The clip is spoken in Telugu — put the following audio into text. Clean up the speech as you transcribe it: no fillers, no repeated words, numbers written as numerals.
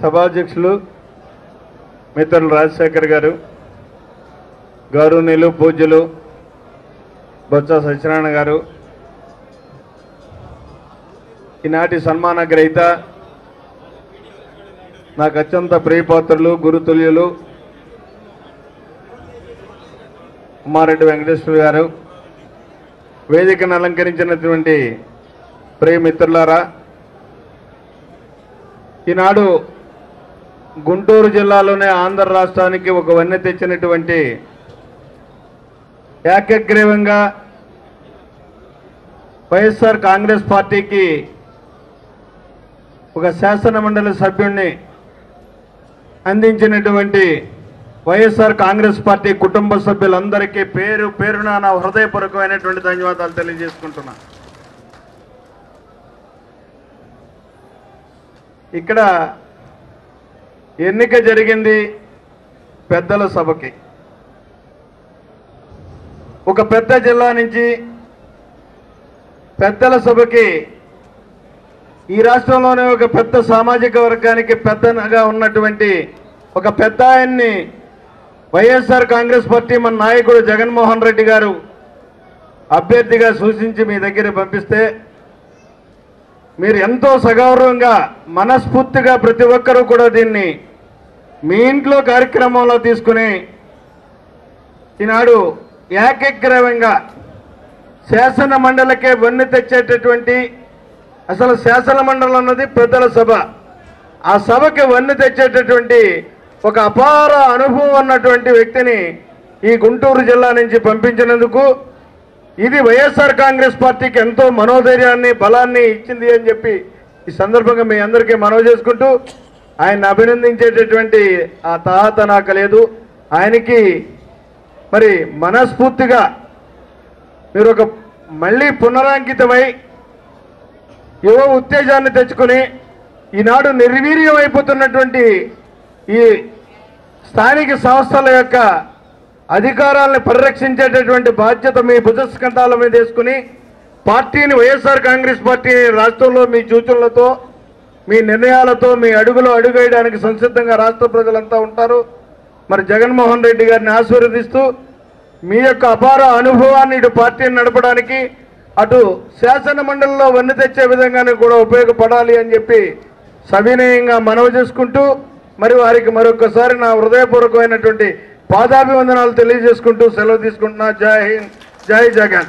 సభాధ్యక్షులు మిత్రులు రాజశేఖర్ గారు, గౌరవనీయులు పూజ్యులు బొత్స సత్యనారాయణ గారు, ఈనాటి సన్మాన గ్రహీత నాకు అత్యంత ప్రియపాత్రులు గురుతుల్యులు ఉమ్మారెడ్డి వెంకటేశ్వర గారు, వేదికను అలంకరించినటువంటి ప్రియమిత్రులారా, ఈనాడు గుంటూరు జిల్లాలోనే ఆంధ్ర రాష్ట్రానికి ఒక వన్నె తెచ్చినటువంటి ఏకగ్రీవంగా వైఎస్ఆర్ కాంగ్రెస్ పార్టీకి ఒక శాసనమండలి సభ్యుడిని అందించినటువంటి వైఎస్ఆర్ కాంగ్రెస్ పార్టీ కుటుంబ సభ్యులందరికీ పేరు పేరున నా హృదయపూర్వకమైనటువంటి ధన్యవాదాలు తెలియజేసుకుంటున్నా. ఇక్కడ ఎన్నిక జరిగింది పెద్దల సభకి. ఒక పెద్ద జిల్లా నుంచి పెద్దల సభకి ఈ రాష్ట్రంలోనే ఒక పెద్ద సామాజిక వర్గానికి పెద్దగా ఉన్నటువంటి ఒక పెద్ద ఆయన్ని వైఎస్ఆర్ కాంగ్రెస్ పార్టీ మన నాయకుడు జగన్మోహన్ రెడ్డి గారు అభ్యర్థిగా సూచించి మీ దగ్గర పంపిస్తే మీరు ఎంతో సగౌరవంగా మనస్ఫూర్తిగా ప్రతి ఒక్కరూ కూడా దీన్ని మీ ఇంట్లో కార్యక్రమంలో తీసుకుని ఈనాడు ఏకగ్రీవంగా శాసన మండలికే వన్నె తెచ్చేటటువంటి, అసలు శాసన మండలి అన్నది పెద్దల సభ, ఆ సభకి వన్నె తెచ్చేటటువంటి ఒక అపార అనుభవం ఉన్నటువంటి వ్యక్తిని ఈ గుంటూరు జిల్లా నుంచి పంపించినందుకు ఇది వైఎస్ఆర్ కాంగ్రెస్ పార్టీకి ఎంతో మనోధైర్యాన్ని బలాన్ని ఇచ్చింది అని చెప్పి ఈ సందర్భంగా మీ అందరికీ మనవి చేసుకుంటూ, ఆయన అభినందించేటటువంటి ఆ తాహత నాకు లేదు. ఆయనకి మరి మనస్ఫూర్తిగా మీరు ఒక మళ్ళీ పునరాంకితమై యువ ఉత్తేజాన్ని తెచ్చుకొని ఈనాడు నిర్వీర్యం అయిపోతున్నటువంటి ఈ స్థానిక సంస్థల యొక్క అధికారాలను పరిరక్షించేటటువంటి బాధ్యత మీ భుజస్కంధాల మీద వేసుకుని పార్టీని వైఎస్ఆర్ కాంగ్రెస్ పార్టీ రాష్ట్రంలో మీ సూచనలతో మీ నిర్ణయాలతో మీ అడుగులో అడుగేయడానికి సంసిద్ధంగా రాష్ట్ర ప్రజలంతా ఉంటారు. మరి జగన్మోహన్ రెడ్డి గారిని ఆశీర్వదిస్తూ మీ యొక్క అపార అనుభవాన్ని ఇటు పార్టీని నడపడానికి అటు శాసన మండలిలో వన్నె తెచ్చే విధంగానే కూడా ఉపయోగపడాలి అని చెప్పి సవినయంగా మనవి చేసుకుంటూ మరి వారికి మరొకసారి నా హృదయపూర్వకమైనటువంటి పాదాభివందనాలు తెలియజేసుకుంటూ సెలవు తీసుకుంటున్నా. జై హింద్, జై జగన్.